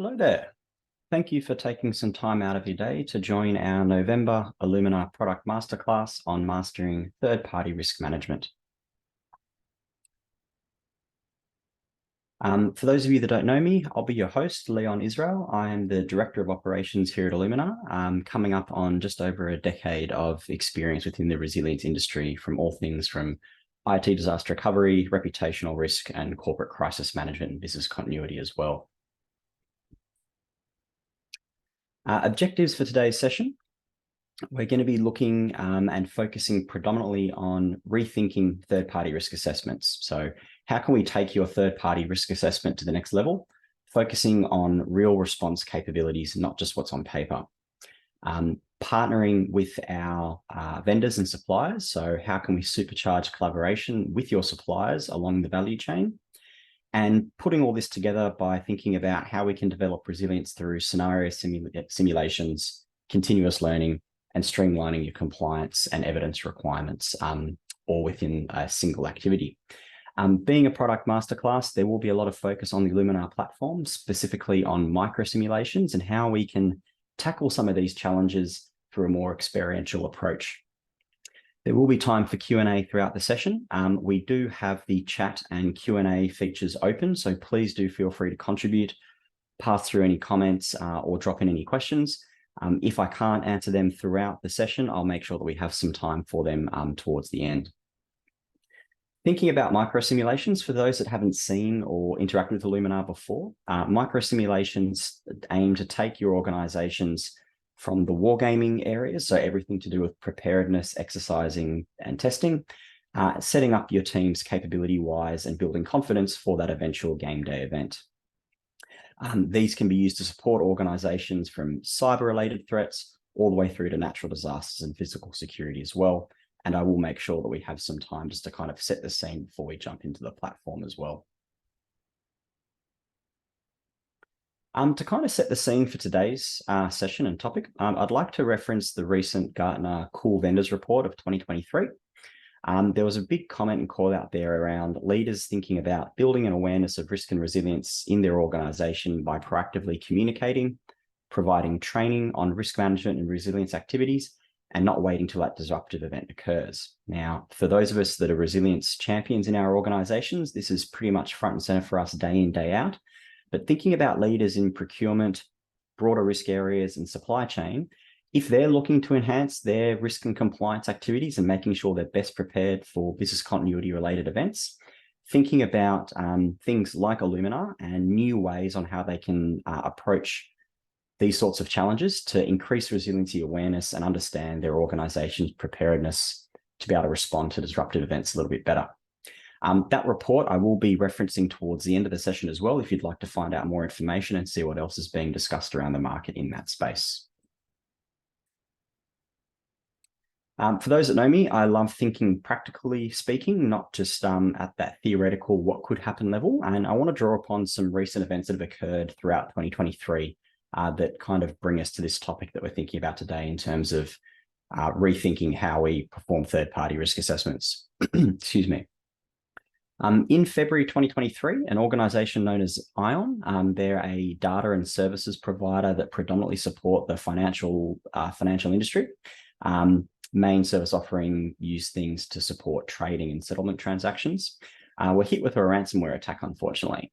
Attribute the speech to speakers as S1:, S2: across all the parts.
S1: Hello there. Thank you for taking some time out of your day to join our November iluminr Product Masterclass on mastering third-party risk management. For those of you that don't know me, I'll be your host, Leon Israel. I am the Director of Operations here at iluminr, coming up on just over a decade of experience within the resilience industry from all things from IT disaster recovery, reputational risk, and corporate crisis management and business continuity as well. Objectives for today's session. We're going to be looking and focusing predominantly on rethinking third-party risk assessments. So how can we take your third-party risk assessment to the next level, focusing on real response capabilities, not just what's on paper. Partnering with our vendors and suppliers. So how can we supercharge collaboration with your suppliers along the value chain? And putting all this together by thinking about how we can develop resilience through scenario simulations, continuous learning, and streamlining your compliance and evidence requirements, all within a single activity. Being a product masterclass, there will be a lot of focus on the iluminr platform, specifically on micro simulations and how we can tackle some of these challenges through a more experiential approach. There will be time for Q&A throughout the session. We do have the chat and Q&A features open, so please do feel free to contribute, pass through any comments or drop in any questions. If I can't answer them throughout the session, I'll make sure that we have some time for them towards the end. Thinking about micro simulations, for those that haven't seen or interacted with iluminr before, micro simulations aim to take your organizations from the wargaming areas, so everything to do with preparedness, exercising, and testing, setting up your teams capability-wise and building confidence for that eventual game day event. These can be used to support organizations from cyber-related threats all the way through to natural disasters and physical security as well. And I will make sure that we have some time just to kind of set the scene before we jump into the platform as well. To kind of set the scene for today's session and topic, I'd like to reference the recent Gartner Cool Vendors report of 2023. There was a big comment and call out there around leaders thinking about building an awareness of risk and resilience in their organization by proactively communicating, providing training on risk management and resilience activities, and not waiting till that disruptive event occurs. Now, for those of us that are resilience champions in our organizations, this is pretty much front and center for us day in, day out. But thinking about leaders in procurement, broader risk areas, and supply chain, if they're looking to enhance their risk and compliance activities and making sure they're best prepared for business continuity related events, thinking about things like iluminr and new ways on how they can approach these sorts of challenges to increase resiliency awareness and understand their organization's preparedness to be able to respond to disruptive events a little bit better. That report I will be referencing towards the end of the session as well, if you'd like to find out more information and see what else is being discussed around the market in that space. For those that know me, I love thinking practically speaking, not just at that theoretical what could happen level. And I want to draw upon some recent events that have occurred throughout 2023 that kind of bring us to this topic that we're thinking about today in terms of rethinking how we perform third-party risk assessments. Excuse me. In February 2023, an organization known as ION, they're a data and services provider that predominantly support the financial industry. Main service offering use things to support trading and settlement transactions. Were hit with a ransomware attack, unfortunately.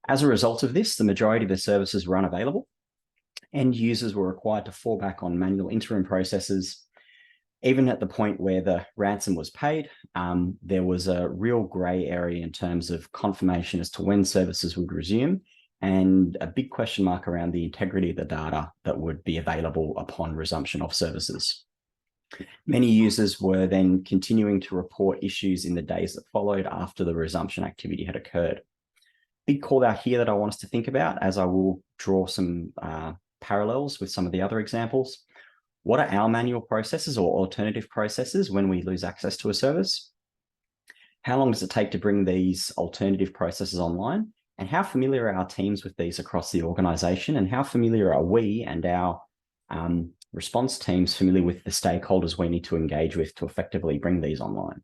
S1: As a result of this, the majority of the services were unavailable. End users were required to fall back on manual interim processes. Even at the point where the ransom was paid, there was a real gray area in terms of confirmation as to when services would resume and a big question mark around the integrity of the data that would be available upon resumption of services. Many users were then continuing to report issues in the days that followed after the resumption activity had occurred. Big call out here that I want us to think about, as I will draw some parallels with some of the other examples. What are our manual processes or alternative processes when we lose access to a service? How long does it take to bring these alternative processes online? And how familiar are our teams with these across the organization? And how familiar are we and our response teams familiar with the stakeholders we need to engage with to effectively bring these online?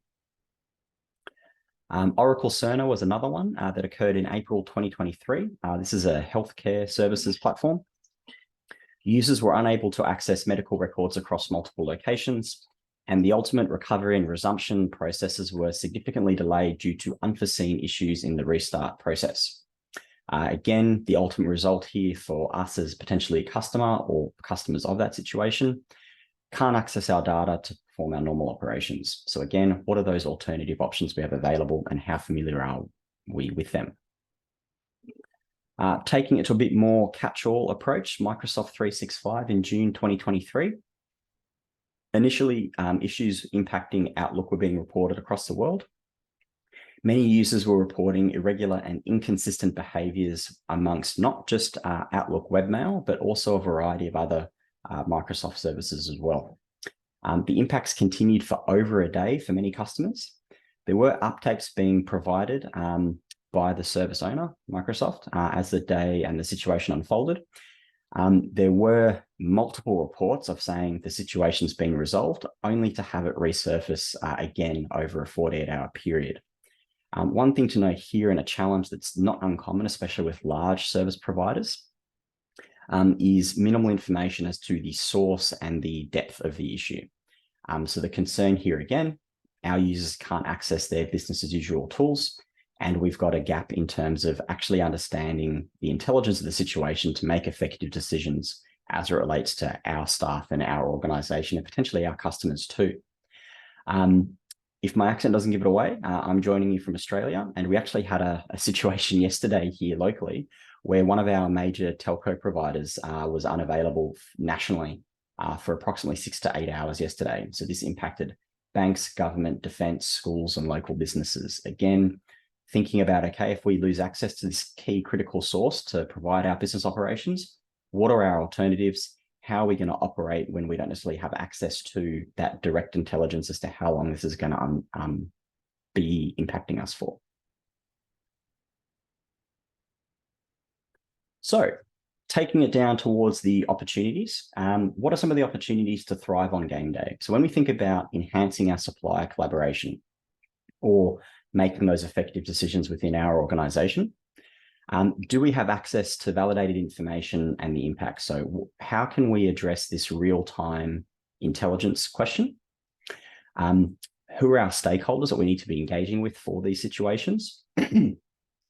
S1: Oracle Cerner was another one that occurred in April 2023. This is a healthcare services platform. Users were unable to access medical records across multiple locations, and the ultimate recovery and resumption processes were significantly delayed due to unforeseen issues in the restart process. Again, the ultimate result here for us as potentially a customer or customers of that situation can't access our data to perform our normal operations. So again, what are those alternative options we have available and how familiar are we with them? Taking it to a bit more catch-all approach, Microsoft 365 in June 2023. Initially, issues impacting Outlook were being reported across the world. Many users were reporting irregular and inconsistent behaviors amongst not just Outlook webmail, but also a variety of other Microsoft services as well. The impacts continued for over a day for many customers. There were updates being provided by the service owner, Microsoft, as the day and the situation unfolded. There were multiple reports of saying the situation's been resolved, only to have it resurface again over a 48-hour period. One thing to note here, and a challenge that's not uncommon, especially with large service providers, is minimal information as to the source and the depth of the issue. So the concern here again, our users can't access their business as usual tools, and we've got a gap in terms of actually understanding the intelligence of the situation to make effective decisions as it relates to our staff and our organization, and potentially our customers too. If my accent doesn't give it away, I'm joining you from Australia, and we actually had a situation yesterday here locally where one of our major telco providers was unavailable nationally for approximately 6 to 8 hours yesterday. So this impacted banks, government, defense, schools, and local businesses. Again, thinking about, okay, if we lose access to this key critical source to provide our business operations, what are our alternatives? How are we going to operate when we don't necessarily have access to that direct intelligence as to how long this is going to be impacting us for? So taking it down towards the opportunities, what are some of the opportunities to thrive on game day? So when we think about enhancing our supplier collaboration or making those effective decisions within our organization, do we have access to validated information and the impact? So how can we address this real-time intelligence question? Who are our stakeholders that we need to be engaging with for these situations?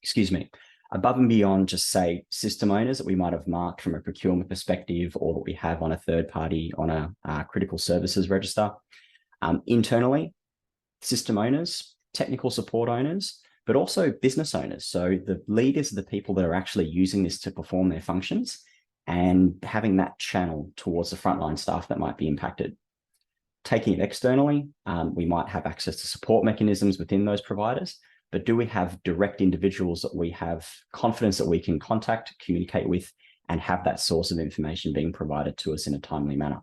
S1: Excuse me. Above and beyond just, say, system owners that we might have marked from a procurement perspective, or that we have on a third party on a critical services register. Internally, system owners, technical support owners, but also business owners. So the leaders are the people that are actually using this to perform their functions, and having that channel towards the frontline staff that might be impacted. Taking it externally, we might have access to support mechanisms within those providers, but do we have direct individuals that we have confidence that we can contact, communicate with, and have that source of information being provided to us in a timely manner?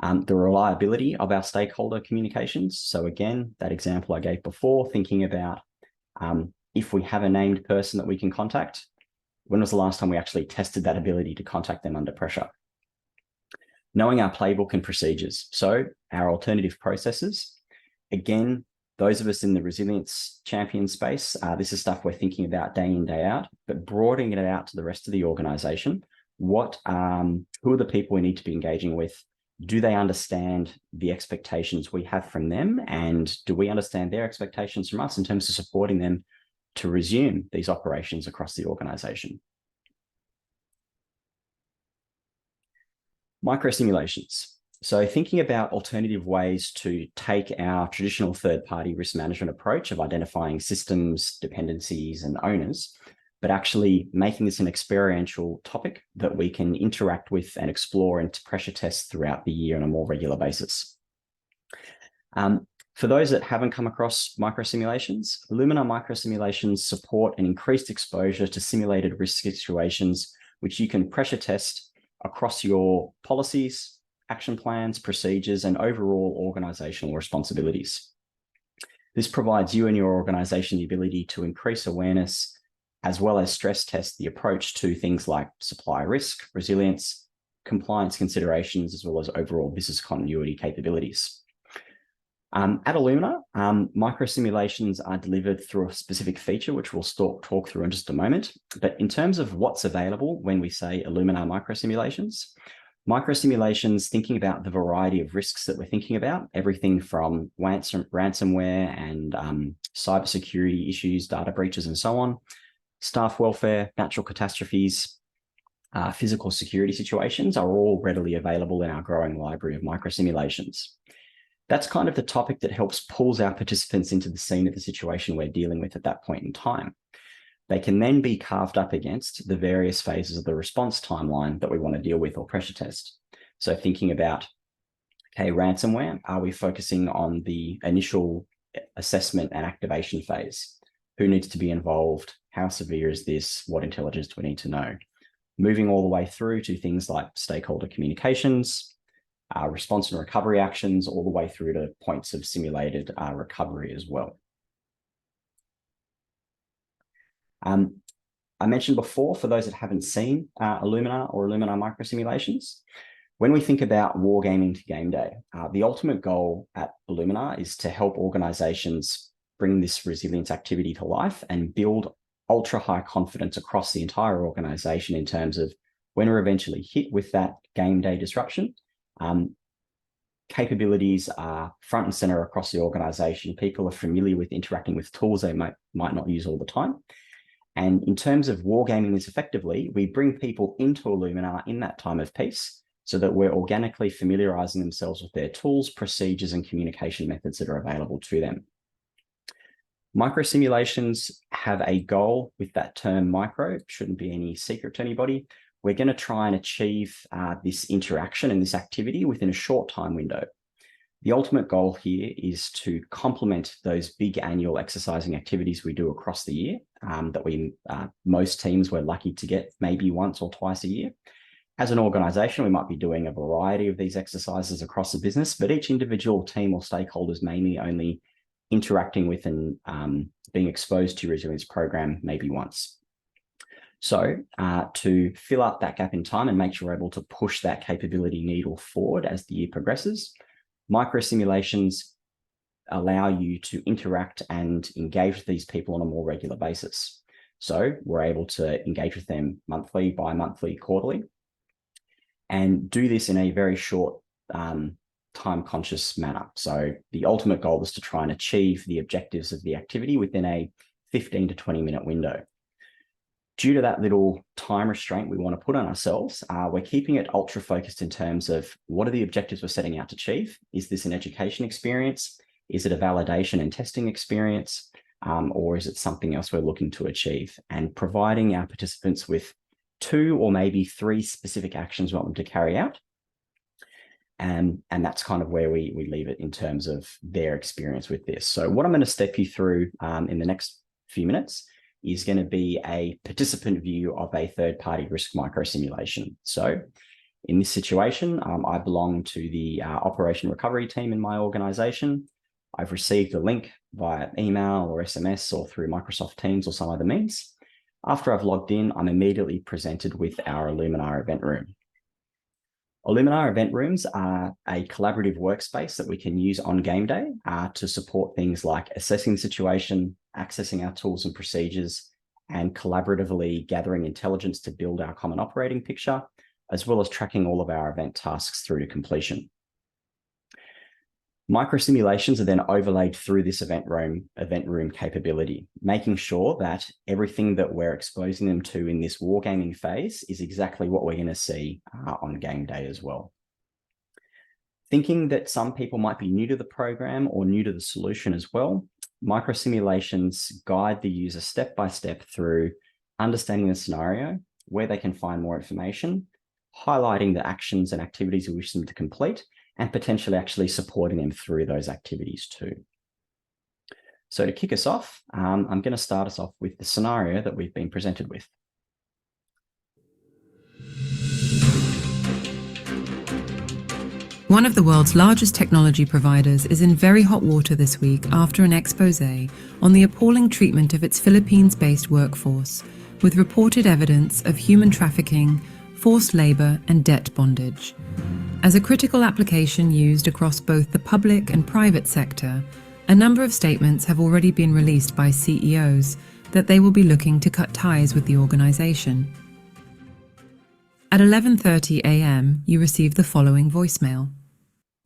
S1: The reliability of our stakeholder communications. So again, that example I gave before, thinking about if we have a named person that we can contact, when was the last time we actually tested that ability to contact them under pressure? Knowing our playbook and procedures. So our alternative processes. Again, those of us in the resilience champion space, this is stuff we're thinking about day in, day out, but broadening it out to the rest of the organization. Who are the people we need to be engaging with? Do they understand the expectations we have from them? And do we understand their expectations from us in terms of supporting them to resume these operations across the organization? Micro simulations. So thinking about alternative ways to take our traditional third-party risk management approach of identifying systems, dependencies, and owners, but actually making this an experiential topic that we can interact with and explore and pressure test throughout the year on a more regular basis. For those that haven't come across microsimulations, iluminr microsimulations support an increased exposure to simulated risk situations, which you can pressure test across your policies, action plans, procedures, and overall organizational responsibilities. This provides you and your organization the ability to increase awareness, as well as stress test the approach to things like supply risk, resilience, compliance considerations, as well as overall business continuity capabilities. At iluminr, microsimulations are delivered through a specific feature, which we'll talk through in just a moment. But in terms of what's available when we say iluminr microsimulations, thinking about the variety of risks that we're thinking about, everything from ransomware and cybersecurity issues, data breaches, and so on, staff welfare, natural catastrophes, physical security situations are all readily available in our growing library of microsimulations. That's kind of the topic that helps pulls our participants into the scene of the situation we're dealing with at that point in time. They can then be carved up against the various phases of the response timeline that we want to deal with or pressure test. So thinking about, okay, ransomware, are we focusing on the initial assessment and activation phase? Who needs to be involved? How severe is this? What intelligence do we need to know? Moving all the way through to things like stakeholder communications, response and recovery actions, all the way through to points of simulated recovery as well. I mentioned before, for those that haven't seen iluminr or iluminr microsimulations, when we think about wargaming to game day, the ultimate goal at iluminr is to help organizations bring this resilience activity to life and build ultra high confidence across the entire organization in terms of when we're eventually hit with that game day disruption. Capabilities are front and center across the organization. People are familiar with interacting with tools they might not use all the time. And in terms of wargaming this effectively, we bring people into iluminr in that time of peace so that we're organically familiarizing themselves with their tools, procedures, and communication methods that are available to them. Microsimulations have a goal with that term micro. It shouldn't be any secret to anybody. We're going to try and achieve this interaction and this activity within a short time window. The ultimate goal here is to complement those big annual exercising activities we do across the year that most teams we're lucky to get maybe once or twice a year. As an organization, we might be doing a variety of these exercises across the business, but each individual team or stakeholders may be only interacting with and being exposed to your resilience program maybe once. So to fill up that gap in time and make sure we're able to push that capability needle forward as the year progresses, microsimulations allow you to interact and engage with these people on a more regular basis. So we're able to engage with them monthly, bi-monthly, quarterly, and do this in a very short time-conscious manner. So the ultimate goal is to try and achieve the objectives of the activity within a 15 to 20-minute window. Due to that little time restraint we want to put on ourselves, we're keeping it ultra focused in terms of what are the objectives we're setting out to achieve? Is this an education experience? Is it a validation and testing experience? Or is it something else we're looking to achieve? And providing our participants with 2 or maybe 3 specific actions we want them to carry out. And that's kind of where we leave it in terms of their experience with this. So what I'm going to step you through in the next few minutes is going to be a participant view of a third-party risk microsimulation. So in this situation, I belong to the operation recovery team in my organization. I've received a link via email or SMS or through Microsoft Teams or some other means. After I've logged in, I'm immediately presented with our iluminr event room. iluminr event rooms are a collaborative workspace that we can use on game day to support things like assessing the situation, accessing our tools and procedures, and collaboratively gathering intelligence to build our common operating picture, as well as tracking all of our event tasks through to completion. Microsimulations are then overlaid through this event room capability, making sure that everything that we're exposing them to in this wargaming phase is exactly what we're going to see on game day as well. Thinking that some people might be new to the program or new to the solution as well, microsimulations guide the user step by step through understanding the scenario, where they can find more information, highlighting the actions and activities we wish them to complete, and potentially actually supporting them through those activities too. So to kick us off, I'm going to start us off with the scenario that we've been presented with.
S2: One of the world's largest technology providers is in very hot water this week after an expose on the appalling treatment of its Philippines-based workforce, with reported evidence of human trafficking, forced labor, and debt bondage. As a critical application used across both the public and private sector, a number of statements have already been released by CEOs that they will be looking to cut ties with the organization. At 11:30 a.m., you receive the following voicemail.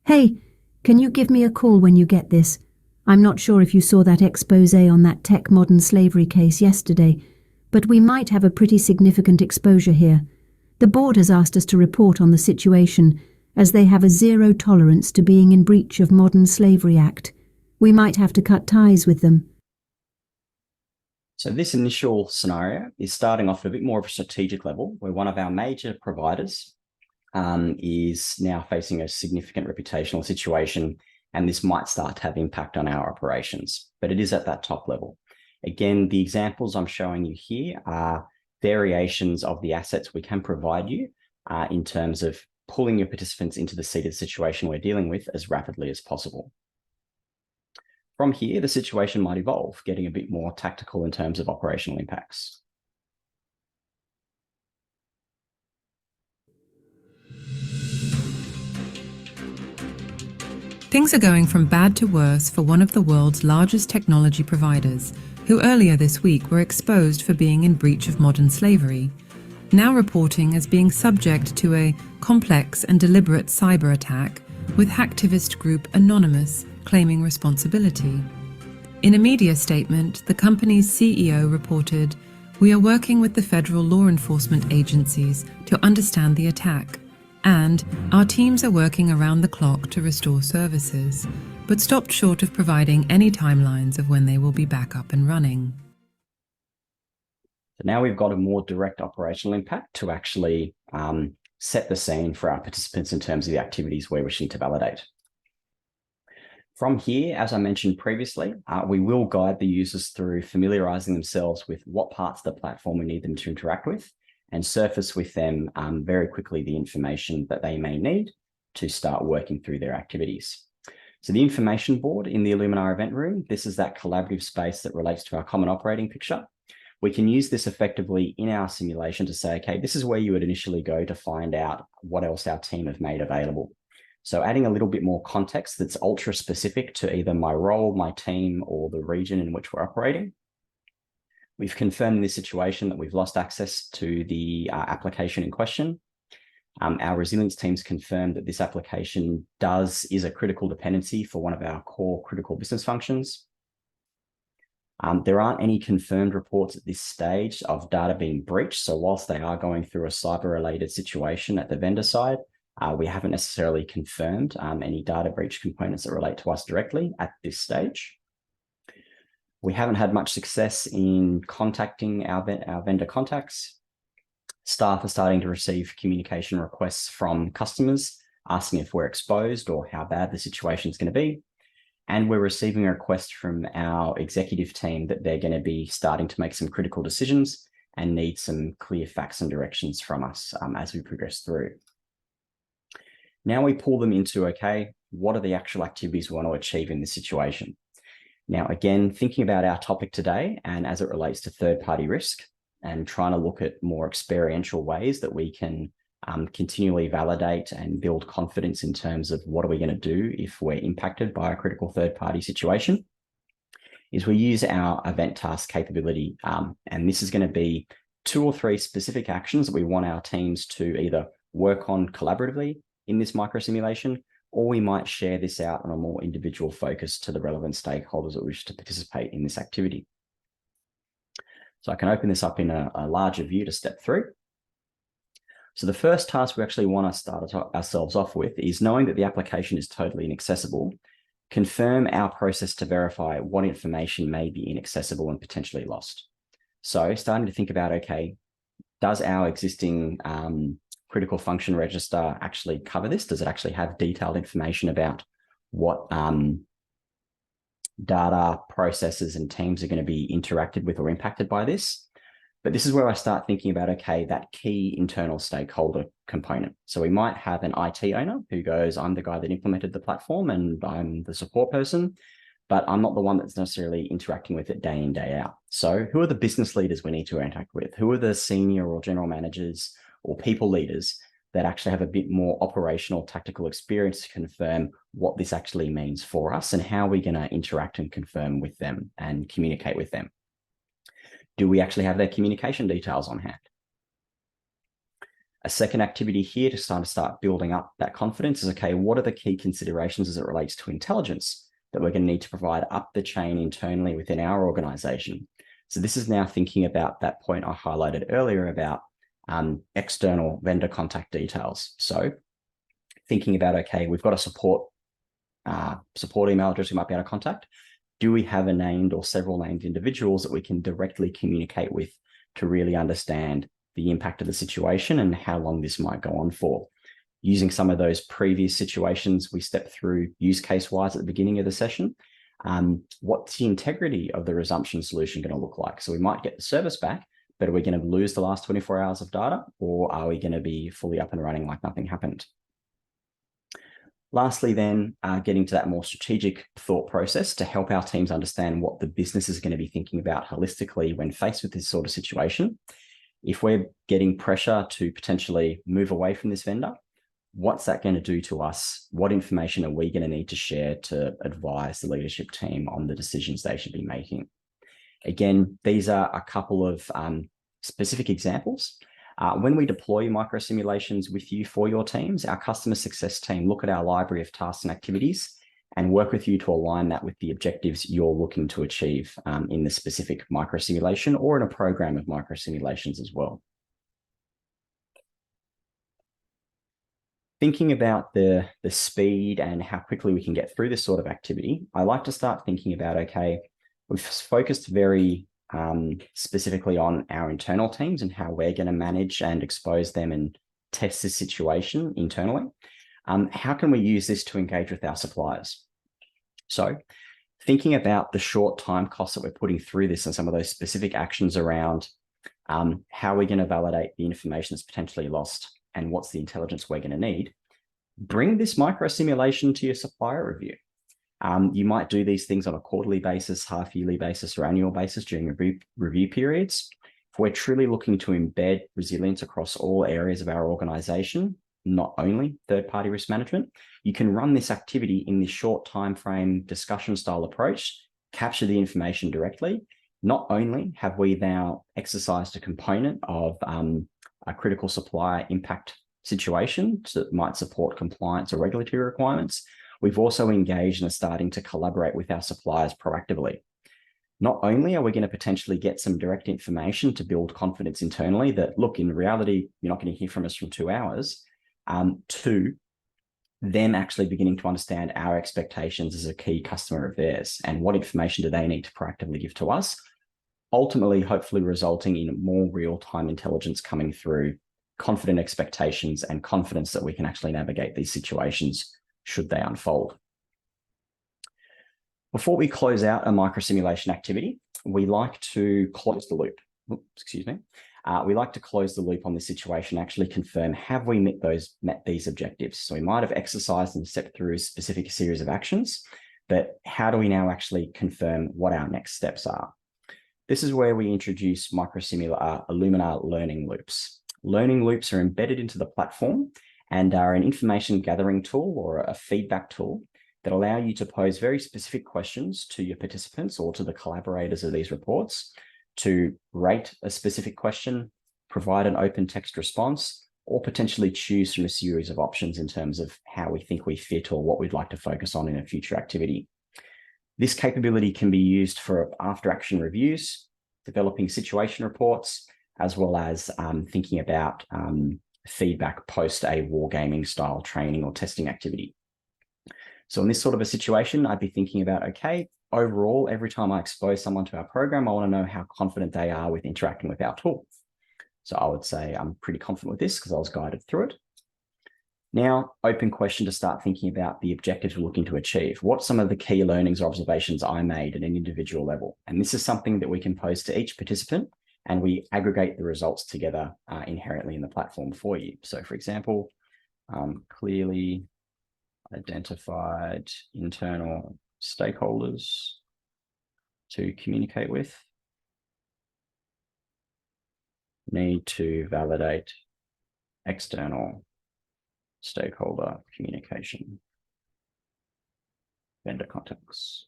S3: Hey, can you give me a call when you get this? I'm not sure if you saw that expose on that tech modern slavery case yesterday, but we might have a pretty significant exposure here. The board has asked us to report on the situation, as they have a zero tolerance to being in breach of Modern Slavery Act. We might have to cut ties with them.
S1: So this initial scenario is starting off at a bit more of a strategic level, where one of our major providers is now facing a significant reputational situation, and this might start to have impact on our operations, but it is at that top level. Again, the examples I'm showing you here are variations of the assets we can provide you in terms of pulling your participants into the seat of the situation we're dealing with as rapidly as possible. From here, the situation might evolve, getting a bit more tactical in terms of operational impacts.
S2: Things are going from bad to worse for one of the world's largest technology providers, who earlier this week were exposed for being in breach of modern slavery, now reporting as being subject to a complex and deliberate cyber attack, with hacktivist group Anonymous claiming responsibility. In a media statement, the company's CEO reported, "We are working with the federal law enforcement agencies to understand the attack, and our teams are working around the clock to restore services," but stopped short of providing any timelines of when they will be back up and running.
S1: So now we've got a more direct operational impact to actually set the scene for our participants in terms of the activities we're wishing to validate. From here, as I mentioned previously, we will guide the users through familiarizing themselves with what parts of the platform we need them to interact with, and surface with them very quickly the information that they may need to start working through their activities. So the information board in the iluminr event room, this is that collaborative space that relates to our common operating picture. We can use this effectively in our simulation to say, okay, this is where you would initially go to find out what else our team have made available. So adding a little bit more context that's ultra specific to either my role, my team, or the region in which we're operating. We've confirmed in this situation that we've lost access to the application in question. Our resilience teams confirmed that this application is a critical dependency for one of our core critical business functions. There aren't any confirmed reports at this stage of data being breached. So whilst they are going through a cyber-related situation at the vendor side, we haven't necessarily confirmed any data breach components that relate to us directly at this stage. We haven't had much success in contacting our vendor contacts. Staff are starting to receive communication requests from customers asking if we're exposed or how bad the situation is going to be. And we're receiving a request from our executive team that they're going to be starting to make some critical decisions and need some clear facts and directions from us as we progress through. Now we pull them into, okay, what are the actual activities we want to achieve in this situation? Now, again, thinking about our topic today and as it relates to third-party risk and trying to look at more experiential ways that we can continually validate and build confidence in terms of what are we going to do if we're impacted by a critical third-party situation, is we use our event task capability. And this is going to be 2 or 3 specific actions that we want our teams to either work on collaboratively in this micro simulation, or we might share this out on a more individual focus to the relevant stakeholders that wish to participate in this activity. So I can open this up in a larger view to step through. So the first task we actually want to start ourselves off with is knowing that the application is totally inaccessible. Confirm our process to verify what information may be inaccessible and potentially lost. So starting to think about, okay, does our existing critical function register actually cover this? Does it actually have detailed information about what data, processes, and teams are going to be interacted with or impacted by this? But this is where I start thinking about, okay, that key internal stakeholder component. So we might have an IT owner who goes, I'm the guy that implemented the platform and I'm the support person, but I'm not the one that's necessarily interacting with it day in, day out. So who are the business leaders we need to interact with? Who are the senior or general managers or people leaders that actually have a bit more operational tactical experience to confirm what this actually means for us and how we're going to interact and confirm with them and communicate with them. Do we actually have their communication details on hand? A second activity here to start building up that confidence is, okay, what are the key considerations as it relates to intelligence that we're going to need to provide up the chain internally within our organization? So this is now thinking about that point I highlighted earlier about external vendor contact details. So thinking about, okay, we've got a support email address we might be able to contact. Do we have a named or several named individuals that we can directly communicate with to really understand the impact of the situation and how long this might go on for? Using some of those previous situations we stepped through use case wise at the beginning of the session, what's the integrity of the resumption solution going to look like? So we might get the service back, but are we going to lose the last 24 hours of data, or are we going to be fully up and running like nothing happened? Lastly, then, getting to that more strategic thought process to help our teams understand what the business is going to be thinking about holistically when faced with this sort of situation. If we're getting pressure to potentially move away from this vendor, what's that going to do to us? What information are we going to need to share to advise the leadership team on the decisions they should be making? Again, these are a couple of specific examples. When we deploy microsimulations with you for your teams, our customer success team look at our library of tasks and activities and work with you to align that with the objectives you're looking to achieve in the specific microsimulation or in a program of microsimulations as well. Thinking about the speed and how quickly we can get through this sort of activity, I like to start thinking about, okay, we've focused very specifically on our internal teams and how we're going to manage and expose them and test the situation internally. How can we use this to engage with our suppliers? So thinking about the short time costs that we're putting through this and some of those specific actions around how we're going to validate the information that's potentially lost and what's the intelligence we're going to need, bring this micro simulation to your supplier review. You might do these things on a quarterly basis, half-yearly basis, or annual basis during review periods. If we're truly looking to embed resilience across all areas of our organization, not only third-party risk management, you can run this activity in this short time frame discussion style approach, capture the information directly. Not only have we now exercised a component of a critical supplier impact situation that might support compliance or regulatory requirements, we've also engaged and are starting to collaborate with our suppliers proactively. Not only are we going to potentially get some direct information to build confidence internally that, look, in reality, you're not going to hear from us for 2 hours, to them actually beginning to understand our expectations as a key customer of theirs and what information do they need to proactively give to us, ultimately, hopefully resulting in more real-time intelligence coming through, confident expectations and confidence that we can actually navigate these situations should they unfold. Before we close out a microsimulation activity, we like to close the loop. We like to close the loop on this situation, actually confirm, have we met these objectives? So we might have exercised and stepped through a specific series of actions, but how do we now actually confirm what our next steps are? This is where we introduce iluminr learning loops. Learning loops are embedded into the platform and are an information gathering tool or a feedback tool that allow you to pose very specific questions to your participants or to the collaborators of these reports to rate a specific question, provide an open text response, or potentially choose from a series of options in terms of how we think we fit or what we'd like to focus on in a future activity. This capability can be used for after-action reviews, developing situation reports, as well as thinking about feedback post a wargaming style training or testing activity. So in this sort of a situation, I'd be thinking about, okay, overall, every time I expose someone to our program, I want to know how confident they are with interacting with our tool. So I would say I'm pretty confident with this because I was guided through it. Now, open question to start thinking about the objectives we're looking to achieve. What some of the key learnings or observations I made at an individual level? And this is something that we can pose to each participant, and we aggregate the results together inherently in the platform for you. So for example, clearly identified internal stakeholders to communicate with, need to validate external stakeholder communication, vendor contacts.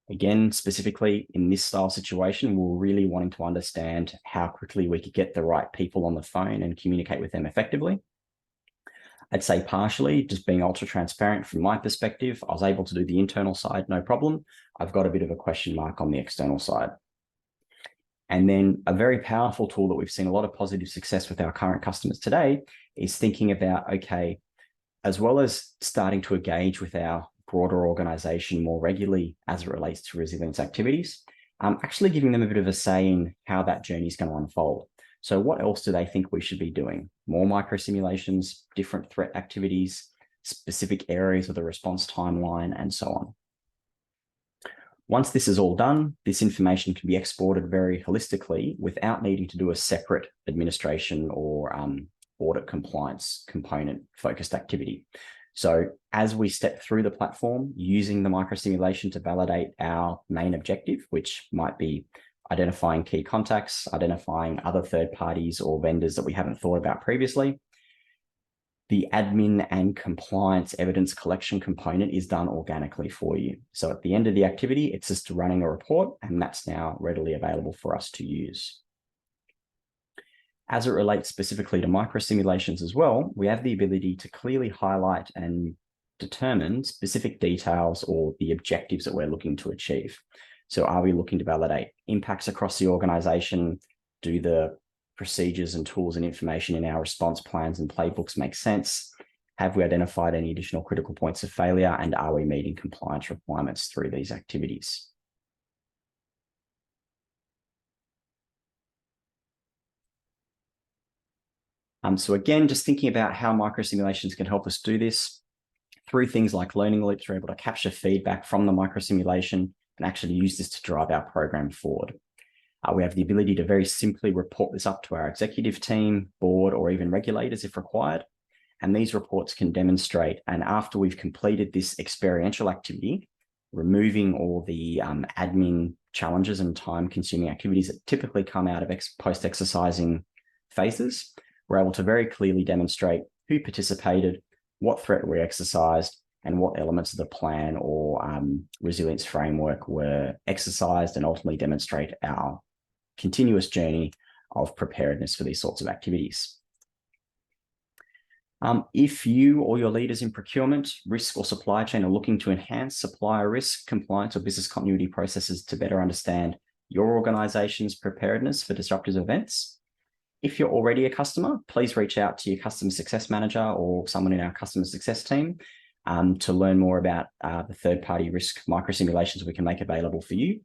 S1: Again, specifically in this style situation, we're really wanting to understand how quickly we could get the right people on the phone and communicate with them effectively. I'd say partially, just being ultra transparent from my perspective, I was able to do the internal side, no problem. I've got a bit of a question mark on the external side. And then a very powerful tool that we've seen a lot of positive success with our current customers today is thinking about, okay, as well as starting to engage with our broader organization more regularly as it relates to resilience activities, actually giving them a bit of a say in how that journey is going to unfold. So what else do they think we should be doing? More micro simulations, different threat activities, specific areas of the response timeline, and so on. Once this is all done, this information can be exported very holistically without needing to do a separate administration or audit compliance component focused activity. So as we step through the platform, using the microsimulation to validate our main objective, which might be identifying key contacts, identifying other third parties or vendors that we haven't thought about previously, the admin and compliance evidence collection component is done organically for you. So at the end of the activity, it's just running a report, and that's now readily available for us to use. As it relates specifically to microsimulations as well, we have the ability to clearly highlight and determine specific details or the objectives that we're looking to achieve. So are we looking to validate impacts across the organization? Do the procedures and tools and information in our response plans and playbooks make sense? Have we identified any additional critical points of failure? And are we meeting compliance requirements through these activities? So again, just thinking about how microsimulations can help us do this. Through things like learning loops, we're able to capture feedback from the microsimulation and actually use this to drive our program forward. We have the ability to very simply report this up to our executive team, board, or even regulators if required. And these reports can demonstrate, and after we've completed this experiential activity, removing all the admin challenges and time-consuming activities that typically come out of post-exercising phases, we're able to very clearly demonstrate who participated, what threat we exercised, and what elements of the plan or resilience framework were exercised, and ultimately demonstrate our continuous journey of preparedness for these sorts of activities. If you or your leaders in procurement, risk, or supply chain are looking to enhance supplier risk, compliance, or business continuity processes to better understand your organization's preparedness for disruptive events, if you're already a customer, please reach out to your customer success manager or someone in our customer success team to learn more about the third-party risk microsimulations we can make available for you.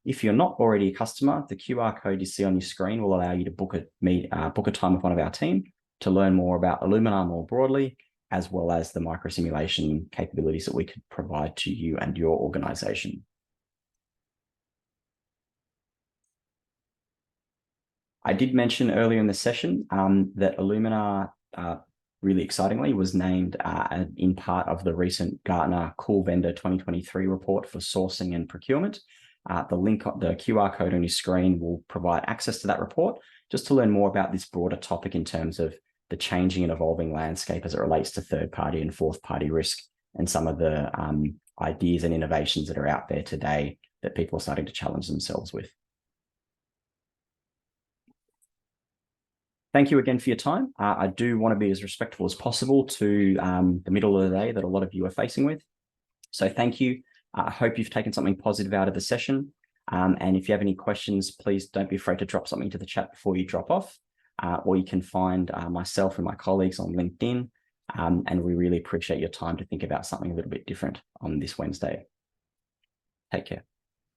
S1: If you're not already a customer, the QR code you see on your screen will allow you to book a time with one of our team to learn more about iluminr more broadly, as well as the microsimulation capabilities that we could provide to you and your organization. I did mention earlier in the session that iluminr, really excitingly, was named in part of the recent Gartner Cool Vendor 2023 report for sourcing and procurement. The QR code on your screen will provide access to that report just to learn more about this broader topic in terms of the changing and evolving landscape as it relates to third-party and fourth-party risk and some of the ideas and innovations that are out there today that people are starting to challenge themselves with. Thank you again for your time. I do want to be as respectful as possible to the middle of the day that a lot of you are facing with. So thank you. I hope you've taken something positive out of the session. And if you have any questions, please don't be afraid to drop something to the chat before you drop off. Or you can find myself and my colleagues on LinkedIn. And we really appreciate your time to think about something a little bit different on this Wednesday. Take care.